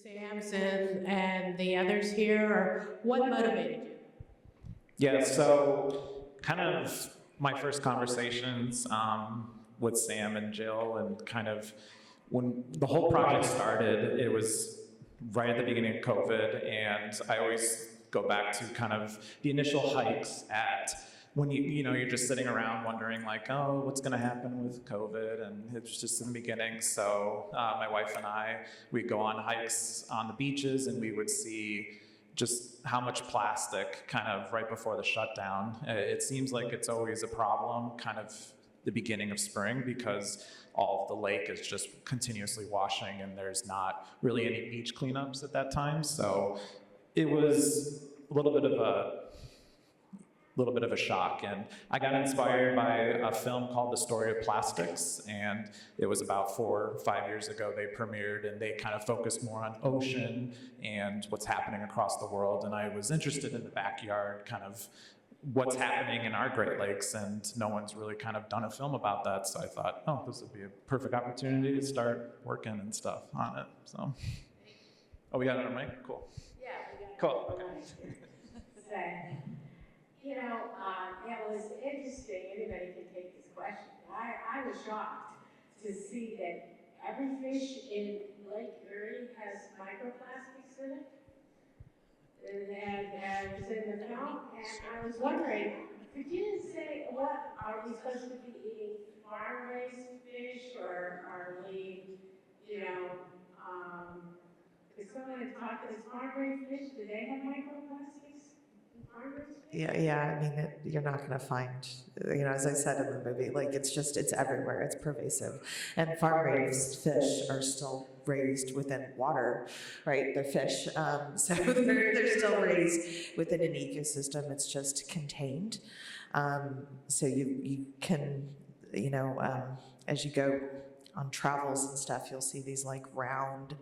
Sam's and the others here, or what motivated you? Yeah, so kind of my first conversations with Sam and Jill, and kind of when the whole project started, it was right at the beginning of COVID, and I always go back to kind of the initial hikes at when you're just sitting around wondering like, oh, what's going to happen with COVID, and it was just in the beginning. So my wife and I, we'd go on hikes on the beaches, and we would see just how much plastic kind of right before the shutdown. It seems like it's always a problem kind of the beginning of spring, because all of the lake is just continuously washing, and there's not really any beach cleanups at that time. So it was a little bit of a shock, and I got inspired by a film called The Story of Plastics, and it was about 4 or 5 years ago they premiered, and they kind of focused more on ocean and what's happening across the world, and I was interested in the backyard, kind of what's happening in our Great Lakes, and no one's really kind of done a film about that, so I thought, oh, this would be a perfect opportunity to start working and stuff on it. So, oh, we got it on mic? Cool. Yeah, we got it. Cool, okay. It was interesting. Anybody can take this question. I was shocked to see that every fish in Lake Erie has microplastics in it. And it was in the film, and I was wondering, could you say, what are we supposed to be eating? Farm-raised fish, or are we, is someone talking, is farm-raised fish, do they have microplastics in farm-raised fish? Yeah. I mean, you're not going to find, as I said in the movie, like it's everywhere. It's pervasive. And farm-raised fish are still raised within water, right? They're fish, so they're still raised within an ecosystem. It's just contained. So you can, as you go on travels and stuff, you'll see these like round,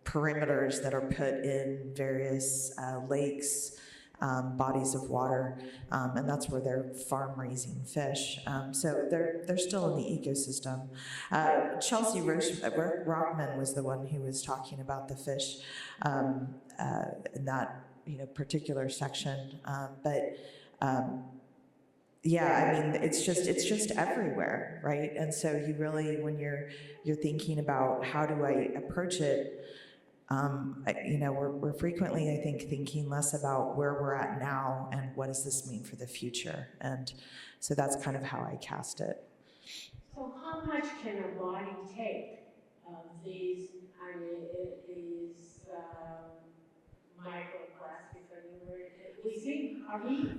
perimeters that are put in various lakes, bodies of water, and that's where they're farm raising fish. So they're still in the ecosystem. Chelsea Rockman was the one who was talking about the fish in that particular section, but. Yeah, I mean, it's just everywhere, right? And so you really, when you're thinking about how do I approach it, we're frequently, I think, thinking less about where we're at now and what does this mean for the future. And so that's kind of how I cast it. So how much can a body take of these, microplastics?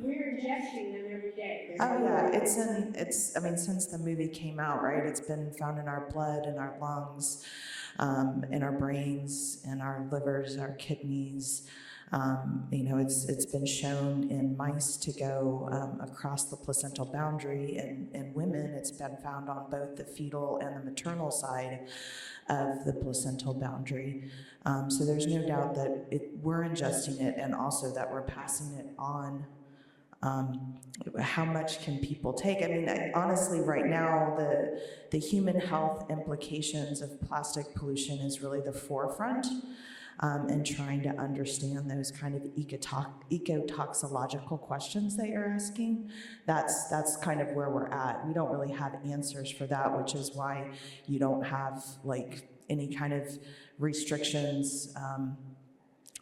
We're ingesting them every day. Oh yeah, since the movie came out, right, it's been found in our blood, in our lungs, in our brains, in our livers, our kidneys. It's been shown in mice to go across the placental boundary. In women, it's been found on both the fetal and the maternal side of the placental boundary. So there's no doubt that we're ingesting it, and also that we're passing it on. How much can people take? I mean, honestly, right now, the human health implications of plastic pollution is really the forefront, and trying to understand those kind of ecotoxicological questions that you're asking. That's kind of where we're at. We don't really have answers for that, which is why you don't have like any kind of restrictions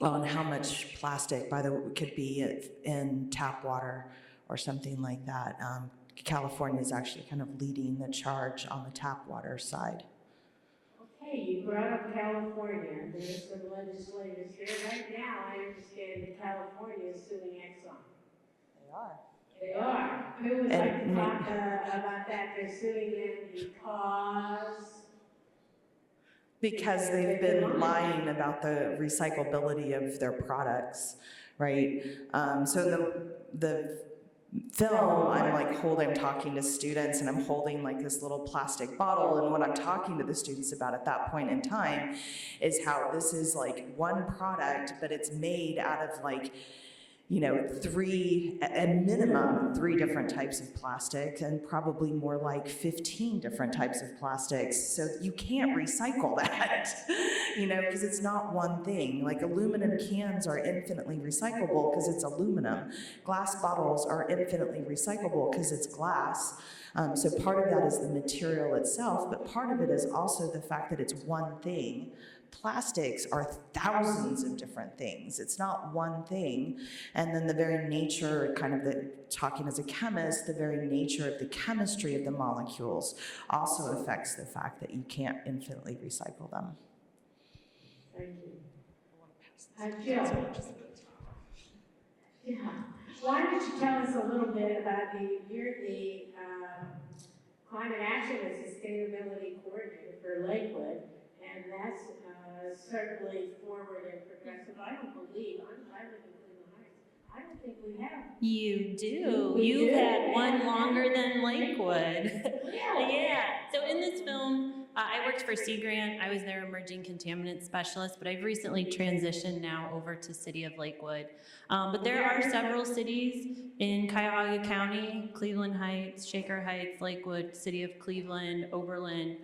on how much plastic could be in tap water or something like that. California is actually kind of leading the charge on the tap water side. Okay, you brought up California. There's some legislators here. Right now, I understand that California is suing Exxon. They are. Who would like to talk about that? They're suing them because they've been lying about the recyclability of their products, right? So the film, I'm talking to students, and I'm holding like this little plastic bottle, and what I'm talking to the students about at that point in time is how this is like one product, but it's made out of like at minimum, 3 different types of plastic, and probably more like 15 different types of plastics. So you can't recycle that, because it's not one thing. Like aluminum cans are infinitely recyclable because it's aluminum. Glass bottles are infinitely recyclable because it's glass. So part of that is the material itself, but part of it is also the fact that it's one thing. Plastics are thousands of different things. It's not one thing. And then the very nature, talking as a chemist, the very nature of the chemistry of the molecules also affects the fact that you can't infinitely recycle them. Thank you. Jill. Yeah. Why don't you tell us a little bit about you're the Climate Action and Sustainability Coordinator for Lakewood, and that's certainly forward and progressive. I live in Cleveland Heights. I don't think we have. You do. You've had one longer than Lakewood. Really? Yeah. So in this film, I worked for Sea Grant. I was their emerging contaminant specialist, but I've recently transitioned now over to City of Lakewood. But there are several cities in Cuyahoga County: Cleveland Heights, Shaker Heights, Lakewood, City of Cleveland, Oberlin.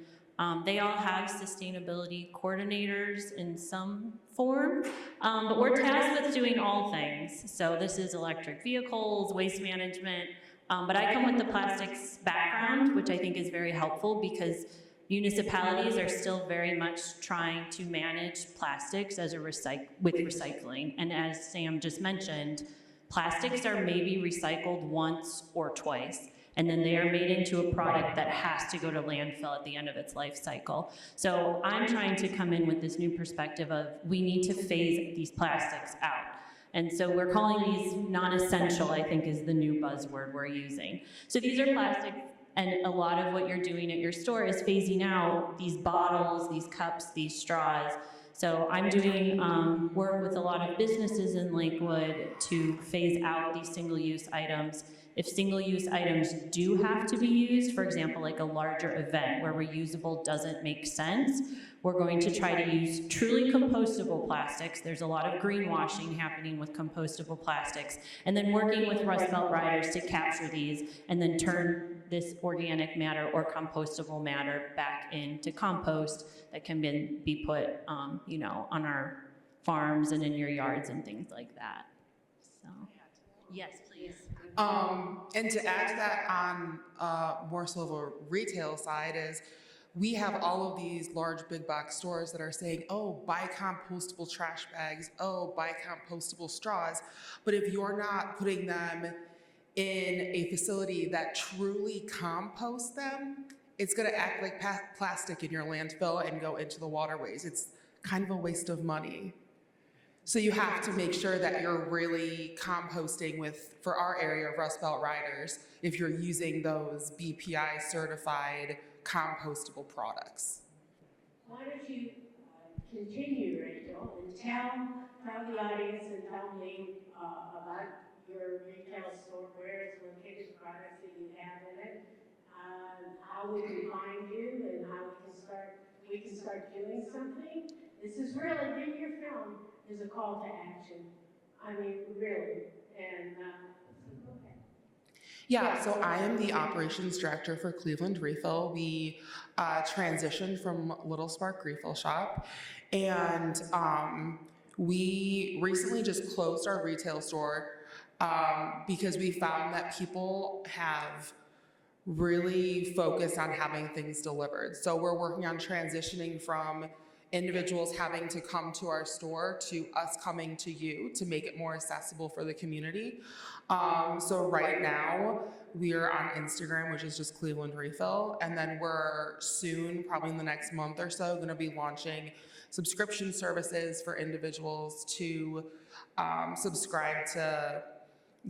They all have sustainability coordinators in some form, but we're tasked with doing all things. So this is electric vehicles, waste management, but I come with the plastics background, which I think is very helpful because municipalities are still very much trying to manage plastics as with recycling. And as Sam just mentioned, plastics are maybe recycled once or twice, and then they are made into a product that has to go to landfill at the end of its life cycle. So I'm trying to come in with this new perspective of we need to phase these plastics out. And so we're calling these non-essential, I think is the new buzzword we're using. So these are plastics, and a lot of what you're doing at your store is phasing out these bottles, these cups, these straws. So I'm doing work with a lot of businesses in Lakewood to phase out these single-use items. If single-use items do have to be used, for example, like a larger event where reusable doesn't make sense, we're going to try to use truly compostable plastics. There's a lot of greenwashing happening with compostable plastics, and then working with Rust Belt riders to capture these and then turn this organic matter or compostable matter back into compost that can be put, on our farms and in your yards and things like that. So, yes, please. And to add to that on more so of a retail side is we have all of these large big box stores that are saying, oh, buy compostable trash bags, oh, buy compostable straws. But if you're not putting them in a facility that truly composts them, it's gonna act like plastic in your landfill and go into the waterways. It's kind of a waste of money. So you have to make sure that you're really composting for our area of Rust Belt riders, if you're using those BPI certified compostable products. Why don't you continue, Rachel, and tell the audience and tell me about your retail store, where it's located, the products that you have in it, how we can find you, and how we can start doing something. This is really, in your film, is a call to action. I mean, really. And okay. Yeah, so I am the operations director for Cleveland Refill. We transitioned from Little Spark Refill Shop, and we recently just closed our retail store because we found that people have really focused on having things delivered. So we're working on transitioning from individuals having to come to our store to us coming to you to make it more accessible for the community. So right now we are on Instagram, which is just Cleveland Refill, and then we're soon, probably in the next month or so, going to be launching subscription services for individuals to subscribe to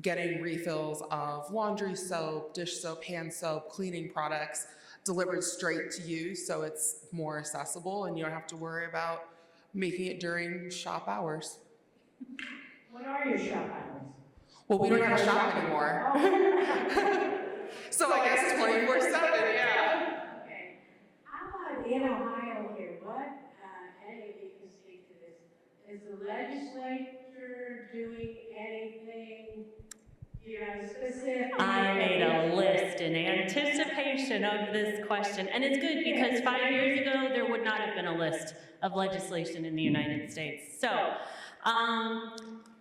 getting refills of laundry soap, dish soap, hand soap, cleaning products delivered straight to you, so it's more accessible and you don't have to worry about making it during shop hours. What are your shop hours? Well, we don't have a shop anymore. So I guess 24/7, yeah. Okay. How about in Ohio here? What, any of you can speak to this, is the legislature legislature doing anything, specific? I made a list in anticipation of this question, and it's good because 5 years ago, there would not have been a list of legislation in the United States. So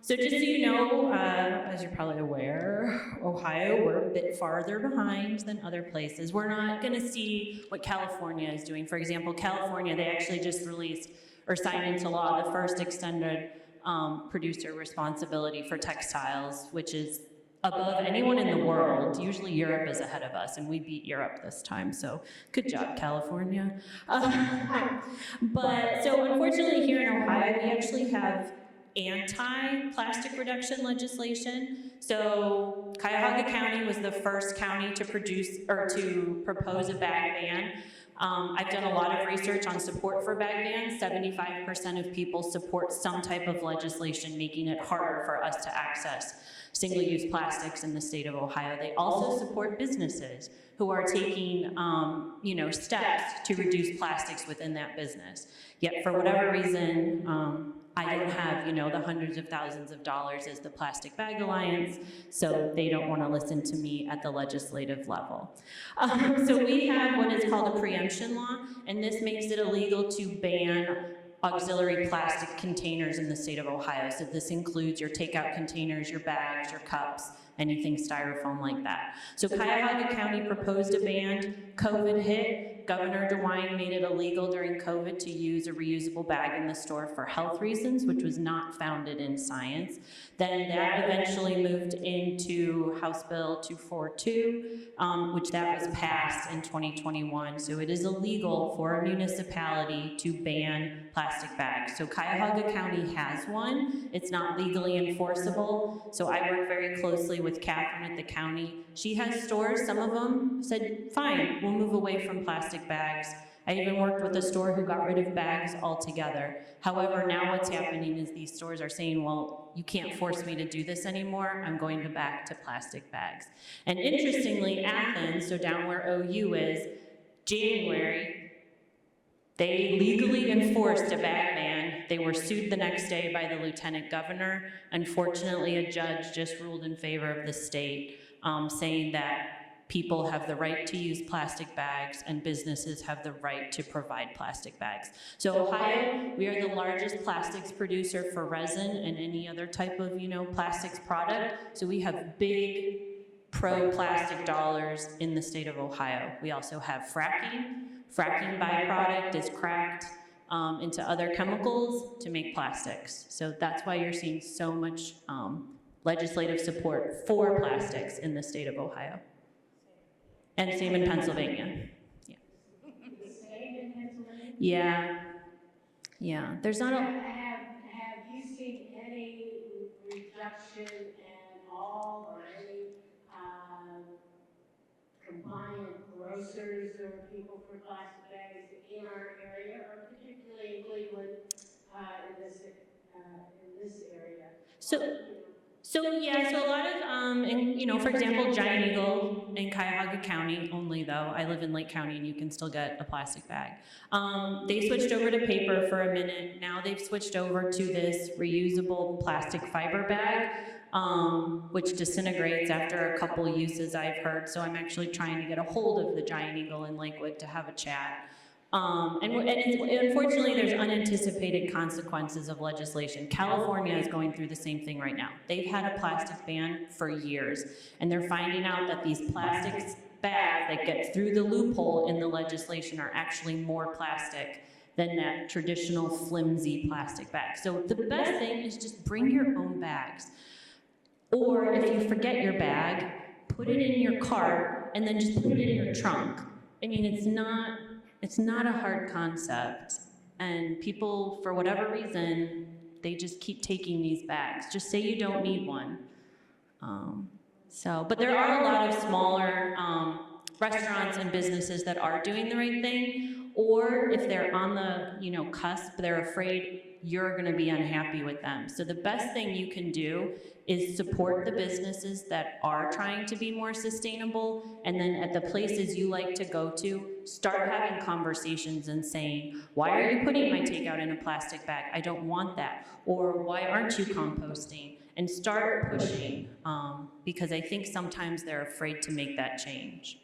just so you know, as you're probably aware, Ohio, we're a bit farther behind than other places. We're not gonna see what California is doing. For example, California, they actually just released or signed into law the first extended producer responsibility for textiles, which is above anyone in the world. Usually Europe is ahead of us, and we beat Europe this time, so good job, California. But so unfortunately here in Ohio, we actually have anti-plastic reduction legislation. So Cuyahoga County was the first county to propose a bag ban. I've done a lot of research on support for bag bans. 75% of people support some type of legislation making it harder for us to access single-use plastics in the state of Ohio. They also support businesses who are taking, steps to reduce plastics within that business. Yet for whatever reason, I don't have, the hundreds of thousands of dollars as the Plastic Bag Alliance, so they don't want to listen to me at the legislative level. So we have what is called a preemption law, and this makes it illegal to ban auxiliary plastic containers in the state of Ohio. So this includes your takeout containers, your bags, your cups, anything styrofoam like that. So Cuyahoga County proposed a ban. COVID hit. Governor DeWine made it illegal during COVID to use a reusable bag in the store for health reasons, which was not founded in science. Then that eventually moved into House Bill 242, which that was passed in 2021. So it is illegal for a municipality to ban plastic bags. So Cuyahoga County has one. It's not legally enforceable. So I work very closely with Catherine at the county. She has stores, some of them said, fine, we'll move away from plastic bags. I even worked with a store who got rid of bags altogether. However, now what's happening is these stores are saying, well, you can't force me to do this anymore. I'm going back to plastic bags. And interestingly, Athens, so down where OU is, January, they legally enforced a bag ban. They were sued the next day by the lieutenant governor. Unfortunately, a judge just ruled in favor of the state, saying that people have the right to use plastic bags and businesses have the right to provide plastic bags. So Ohio, we are the largest plastics producer for resin and any other type of, plastics product. So we have big pro-plastic dollars in the state of Ohio. We also have fracking. Fracking byproduct is cracked into other chemicals to make plastics. So that's why you're seeing so much legislative support for plastics in the state of Ohio. And same in Pennsylvania. Yeah. Same in Pennsylvania? Yeah. There's not a... Have you seen any reduction in all or any compliant grocers or people for plastic bags in our area, or particularly in Cleveland, in this area? So a lot of, for example, Giant Eagle in Cuyahoga County only though, I live in Lake County and you can still get a plastic bag. They switched over to paper for a minute. Now they've switched over to this reusable plastic fiber bag, which disintegrates after a couple uses I've heard. So I'm actually trying to get a hold of the Giant Eagle in Lakewood to have a chat. Unfortunately, there's unanticipated consequences of legislation. California is going through the same thing right now. They've had a plastic ban for years, and they're finding out that these plastic bags that get through the loophole in the legislation are actually more plastic than that traditional flimsy plastic bag. So the best thing is just bring your own bags. Or if you forget your bag, put it in your cart and then just put it in your trunk. I mean, it's not a hard concept, and people, for whatever reason, they just keep taking these bags. Just say you don't need one. But there are a lot of smaller restaurants and businesses that are doing the right thing, or if they're on the cusp, they're afraid you're going to be unhappy with them. So the best thing you can do is support the businesses that are trying to be more sustainable, and then at the places you like to go to, start having conversations and saying, why are you putting my takeout in a plastic bag? I don't want that. Or why aren't you composting? And start pushing, because I think sometimes they're afraid to make that change.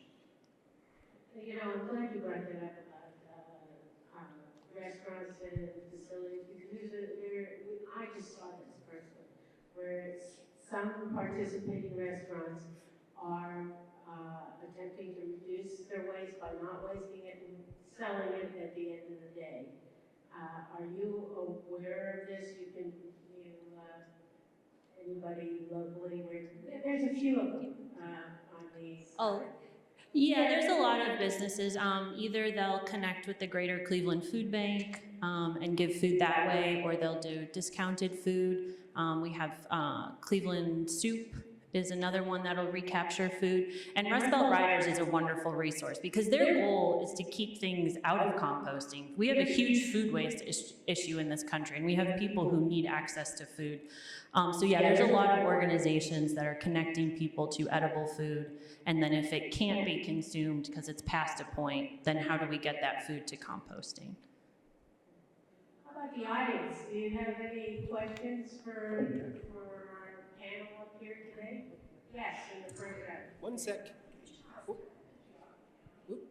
You know, I'm glad you brought that up about restaurants and facilities, because I just saw this personally, where some participating restaurants are attempting to reduce their waste by not wasting it and selling it at the end of the day. Are you aware of this? Anybody locally? There's a few of them on these. Oh. Yeah, there's a lot of businesses. Either they'll connect with the Greater Cleveland Food Bank and give food that way, or they'll do discounted food. We have Cleveland Soup is another one that'll recapture food. And Rust Belt Riders is a wonderful resource because their goal is to keep things out of composting. We have a huge food waste issue in this country, and we have people who need access to food. So yeah, there's a lot of organizations that are connecting people to edible food, and then if it can't be consumed because it's past a point, then how do we get that food to composting? How about the audience? Do you have any questions for our panel up here today? Yes, in the front row. One sec. Oop. Oop.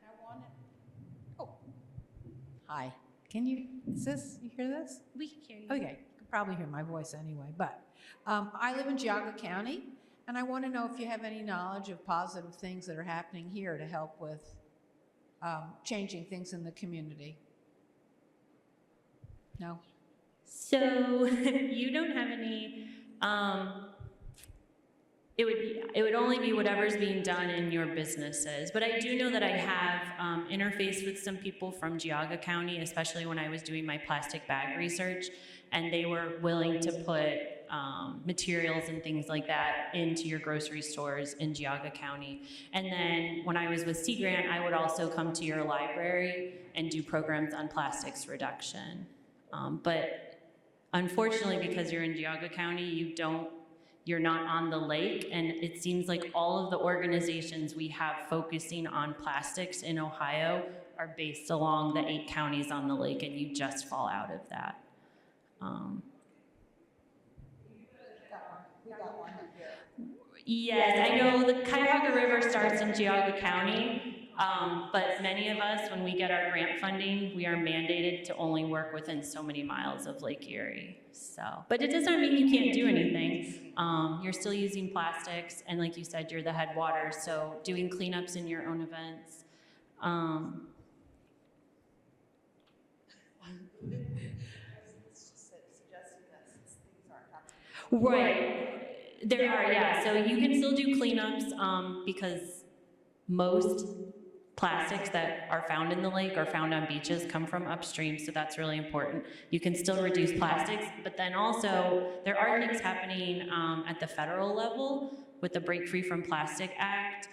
And I wanted, oh, hi. Can you, you hear this? We can hear you. Okay, you can probably hear my voice anyway, but I live in Geauga County, and I want to know if you have any knowledge of positive things that are happening here to help with changing things in the community. No? So you don't have any, it would only be whatever's being done in your businesses. But I do know that I have interfaced with some people from Geauga County, especially when I was doing my plastic bag research, and they were willing to put materials and things like that into your grocery stores in Geauga County. And then when I was with Sea Grant, I would also come to your library and do programs on plastics reduction. But unfortunately, because you're in Geauga County, you're not on the lake, and it seems like all of the organizations we have focusing on plastics in Ohio are based along the 8 counties on the lake, and you just fall out of that. Yes, I know the Cuyahoga River starts in Geauga County, but many of us, when we get our grant funding, we are mandated to only work within so many miles of Lake Erie. So, but it doesn't mean you can't do anything. You're still using plastics, and like you said, you're the headwaters, so doing cleanups in your own events. Right. There are, yeah. So you can still do cleanups because most plastics that are found in the lake or found on beaches come from upstream, so that's really important. You can still reduce plastics, but then also there are things happening at the federal level with the Break Free from Plastic Act,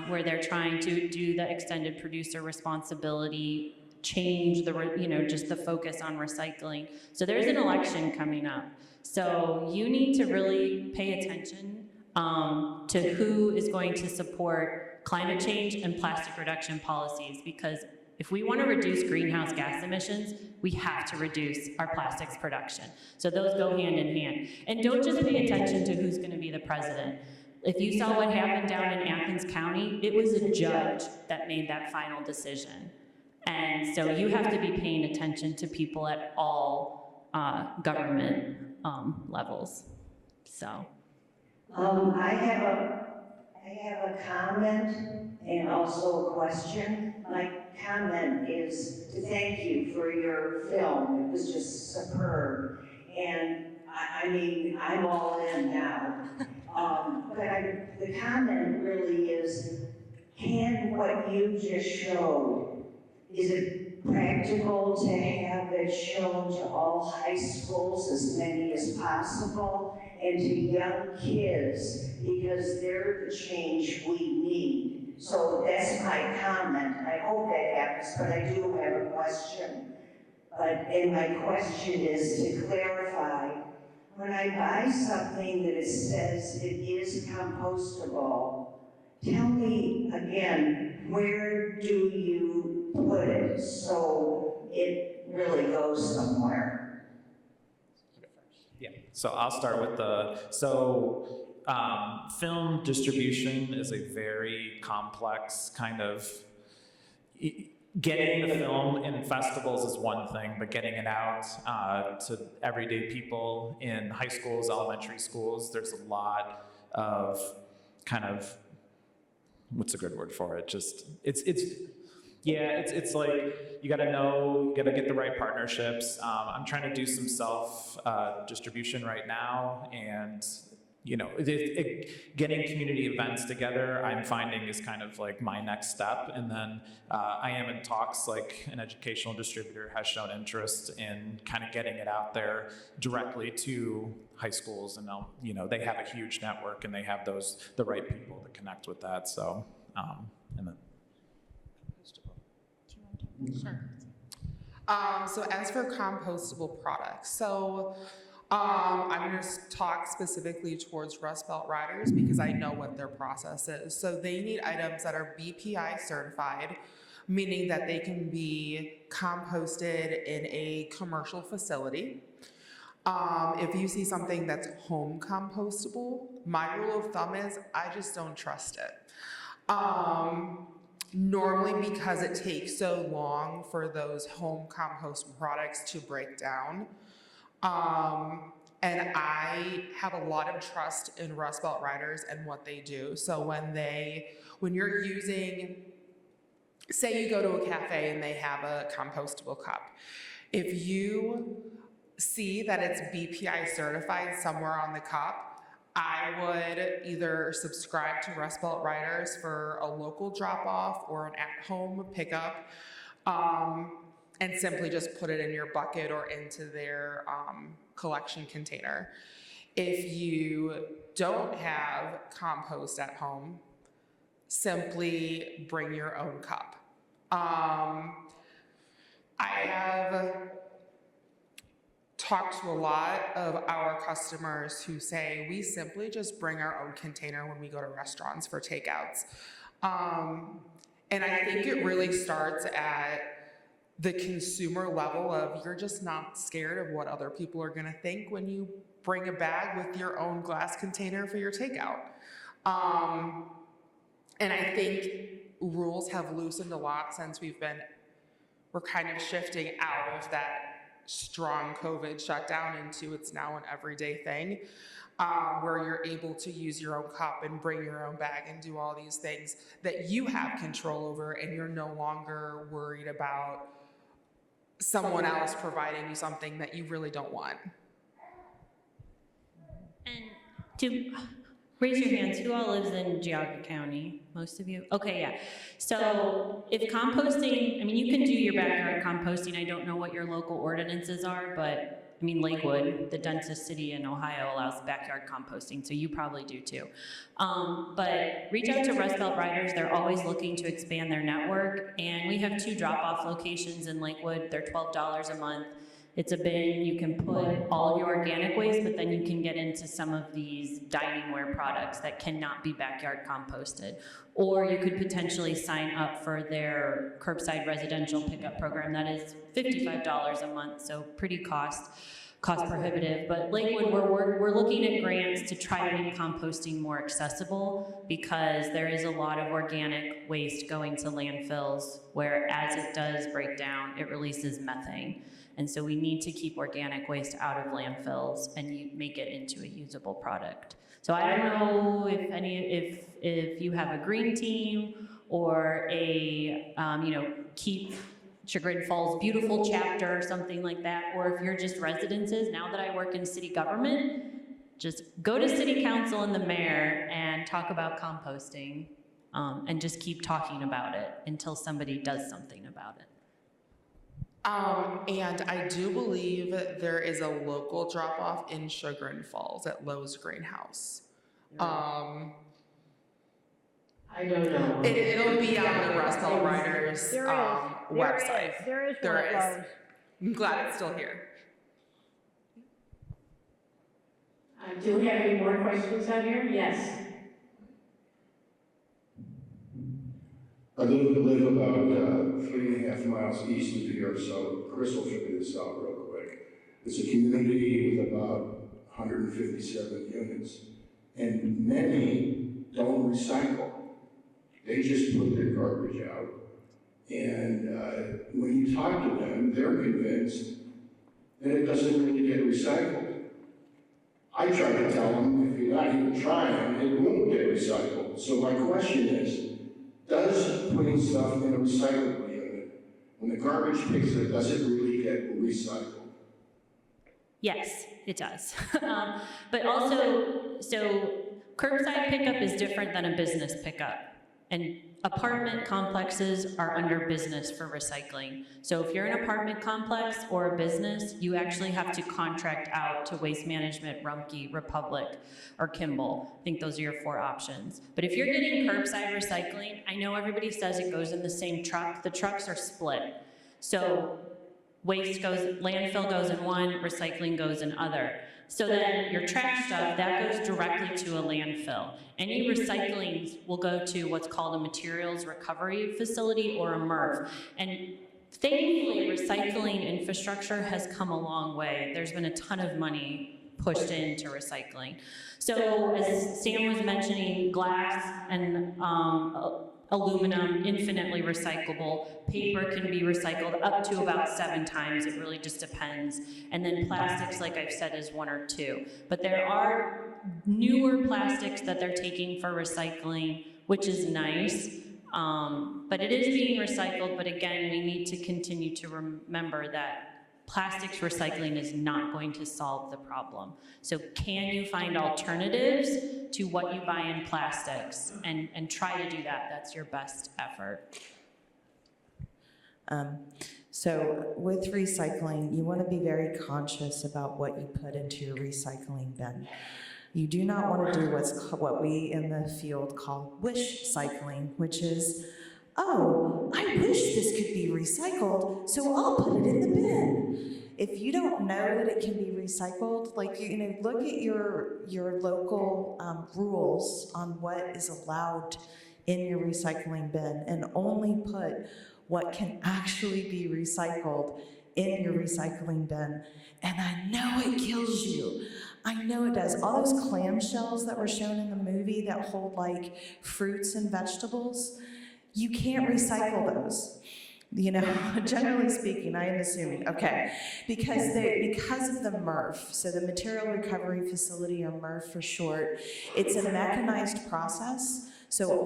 where they're trying to do the extended producer responsibility, change the, just the focus on recycling. So there's an election coming up. So you need to really pay attention to who is going to support climate change and plastic reduction policies, because if we want to reduce greenhouse gas emissions, we have to reduce our plastics production. So those go hand in hand. And don't just pay attention to who's going to be the president. If you saw what happened down in Athens County, it was a judge that made that final decision. And so you have to be paying attention to people at all government levels. So. I have a comment and also a question. My comment is to thank you for your film. It was just superb. And I mean, I'm all in now. But the comment really is, can what you just showed, is it practical to have it shown to all high schools, as many as possible, and to young kids, because they're the change we need? So that's my comment. I hope that happens, but I do have a question. and my question is to clarify, when I buy something that it says it is compostable, tell me again, where do you put it so it really goes somewhere? Yeah, so I'll start with film distribution is a very complex kind of, getting the film in festivals is one thing, but getting it out to everyday people in high schools, elementary schools, there's a lot of kind of, what's a good word for it? Just, it's like, you gotta get the right partnerships. I'm trying to do some self distribution right now, and getting community events together, I'm finding is kind of like my next step. And then I am in talks, like an educational distributor has shown interest in kind of getting it out there directly to high schools, and they have a huge network and they have the right people to connect with that. So, and then. Sure. So as for compostable products, I'm going to talk specifically towards Rust Belt riders because I know what their process is. So they need items that are BPI certified, meaning that they can be composted in a commercial facility. If you see something that's home compostable, my rule of thumb is I just don't trust it. Normally because it takes so long for those home compost products to break down. And I have a lot of trust in Rust Belt riders and what they do. So when you're using, say you go to a cafe and they have a compostable cup, if you see that it's BPI certified somewhere on the cup, I would either subscribe to Rust Belt Riders for a local drop-off or an at-home pickup, and simply just put it in your bucket or into their collection container. If you don't have compost at home, simply bring your own cup. I have talked to a lot of our customers who say we simply just bring our own container when we go to restaurants for takeouts. And I think it really starts at the consumer level of you're just not scared of what other people are going to think when you bring a bag with your own glass container for your takeout. And I think rules have loosened a lot since we're kind of shifting out of that strong COVID shutdown into it's now an everyday thing, where you're able to use your own cup and bring your own bag and do all these things that you have control over, and you're no longer worried about someone else providing you something that you really don't want. And to raise your hands, who all lives in Geauga County? Most of you? Okay, yeah. So if composting, I mean, you can do your backyard composting. I don't know what your local ordinances are, but I mean, Lakewood, the densest city in Ohio, allows backyard composting, so you probably do too. But reach out to Rust Belt Riders. They're always looking to expand their network, and we have 2 drop-off locations in Lakewood. They're $12 a month. It's a bin. You can put all of your organic waste, but then you can get into some of these diningware products that cannot be backyard composted. Or you could potentially sign up for their curbside residential pickup program. That is $55 a month, so pretty cost prohibitive. But Lakewood, we're looking at grants to try to make composting more accessible, because there is a lot of organic waste going to landfills where, as it does break down, it releases methane. And so we need to keep organic waste out of landfills and make it into a usable product. So I don't know if you have a green team or a Keep Chagrin Falls Beautiful chapter or something like that, or if you're just residences. Now that I work in city government, just go to city council and the mayor and talk about composting, and just keep talking about it until somebody does something about it. And I do believe there is a local drop-off in Chagrin Falls at Lowe's Greenhouse. I don't know. It'll be on the Rust Belt Riders website. There is one at Lowe's. I'm glad it's still here. Do we have any more questions out here? Yes. I live about 3.5 miles east of here, so Chris will figure this out real quick. It's a community with about 157 units, and many don't recycle. They just put their garbage out. And when you talk to them, they're convinced that it doesn't really get recycled. I try to tell them, if you're not even trying, it won't get recycled. So my question is, does putting stuff in a recyclable unit, when the garbage picks it, does it really get recycled? Yes, it does. But also, so curbside pickup is different than a business pickup. And apartment complexes are under business for recycling. So if you're an apartment complex or a business, you actually have to contract out to Waste Management, Rumpke, Republic, or Kimball. I think those are your 4 options. But if you're getting curbside recycling, I know everybody says it goes in the same truck. The trucks are split. So landfill goes in one, recycling goes in other. So then your trash stuff, that goes directly to a landfill. Any recycling will go to what's called a materials recovery facility or a MRF. And thankfully, recycling infrastructure has come a long way. There's been a ton of money pushed into recycling. So as Sam was mentioning, glass and aluminum, infinitely recyclable. Paper can be recycled up to about 7 times. It really just depends. And then plastics, like I've said, is 1 or 2. But there are newer plastics that they're taking for recycling, which is nice. But it is being recycled. But again, we need to continue to remember that plastics recycling is not going to solve the problem. So can you find alternatives to what you buy in plastics and try to do that? That's your best effort. So with recycling, you want to be very conscious about what you put into your recycling bin. You do not want to do what we in the field call wish cycling, which is, oh, I wish this could be recycled, so I'll put it in the bin. If you don't know that it can be recycled, like, look at your local rules on what is allowed in your recycling bin and only put what can actually be recycled in your recycling bin. And I know it kills you. I know it does. All those clamshells that were shown in the movie that hold like fruits and vegetables, you can't recycle those. Generally speaking, I am assuming, okay, because of the MRF, so the Material Recovery Facility, or MRF for short, it's a mechanized process. So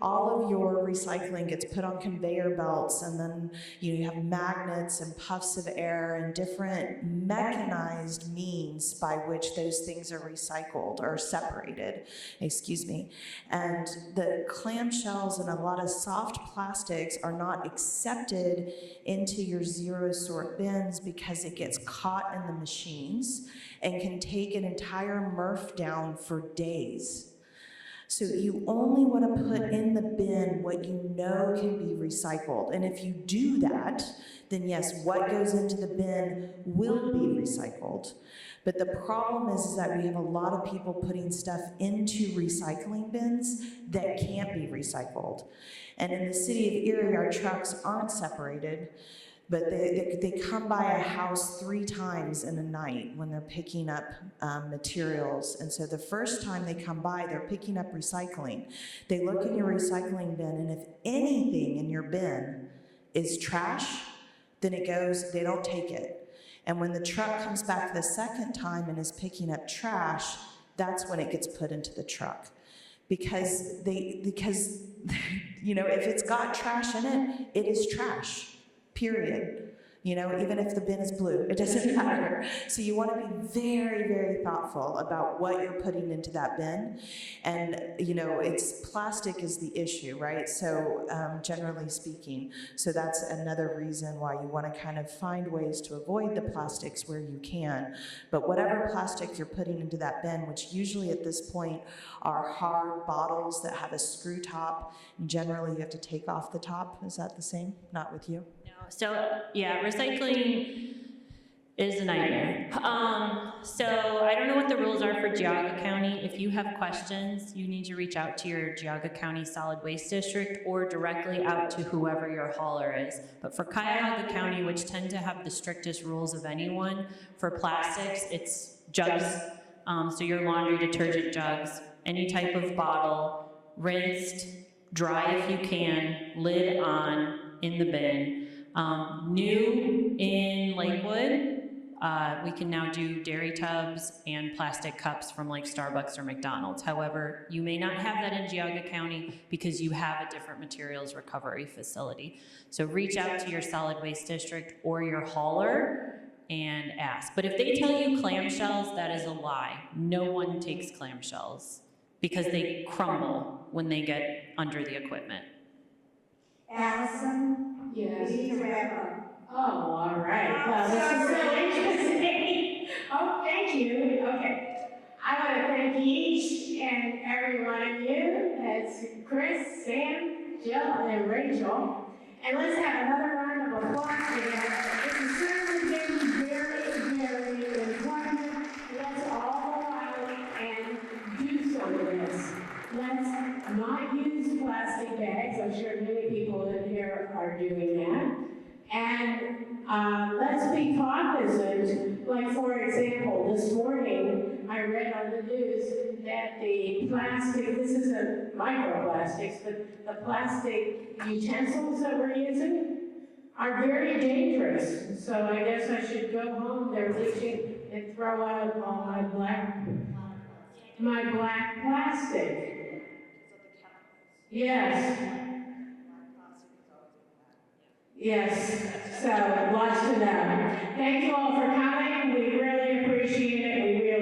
all of your recycling gets put on conveyor belts, and then you have magnets and puffs of air and different mechanized means by which those things are recycled or separated, And the clamshells and a lot of soft plastics are not accepted into your zero sort bins because it gets caught in the machines and can take an entire MRF down for days. So you only want to put in the bin what you know can be recycled. And if you do that, then yes, what goes into the bin will be recycled. But the problem is that we have a lot of people putting stuff into recycling bins that can't be recycled. And in the city of Erie, our trucks aren't separated, but they come by a house 3 times in a night when they're picking up materials. And so the first time they come by, they're picking up recycling. They look in your recycling bin, and if anything in your bin is trash, then they don't take it. And when the truck comes back the second time and is picking up trash, that's when it gets put into the truck. Because if it's got trash in it, it is trash. Period. Even if the bin is blue, it doesn't matter. So you want to be very, very thoughtful about what you're putting into that bin. And, it's plastic is the issue, right? So generally speaking, so that's another reason why you want to kind of find ways to avoid the plastics where you can. But whatever plastic you're putting into that bin, which usually at this point are hard bottles that have a screw top, and generally you have to take off the top. Is that the same? Not with you? No, So, yeah, recycling is a nightmare. So I don't know what the rules are for Geauga County. If you have questions, you need to reach out to your Geauga County Solid Waste District or directly out to whoever your hauler is. But for Cuyahoga County, which tend to have the strictest rules of anyone, for plastics, it's jugs. So your laundry detergent jugs, any type of bottle, rinsed, dry if you can, lid on, in the bin. New in Lakewood, we can now do dairy tubs and plastic cups from like Starbucks or McDonald's. However, you may not have that in Geauga County because you have a different materials recovery facility. So reach out to your solid waste district or your hauler and ask. But if they tell you clamshells, that is a lie. No one takes clamshells because they crumble when they get under the equipment. Allison? Yes. We need to wrap up. Oh, all right. Well, this is so interesting. Oh, thank you. Okay. I want to thank each and every one of you. That's Chris, Sam, Jill, and Rachel. And let's have another round of applause for them. This has certainly been very, very informative. Let's all go out and do some of this. Let's not use plastic bags. I'm sure many people in here are doing that. And let's be cognizant. Like, for example, this morning I read on the news that the plastic, this isn't microplastics, but the plastic utensils that we're using are very dangerous. So I guess I should go home, they're bleaching, and throw out all my black plastic. Yes. Yes, so lots to know. Thank you all for coming. We really appreciate it. We really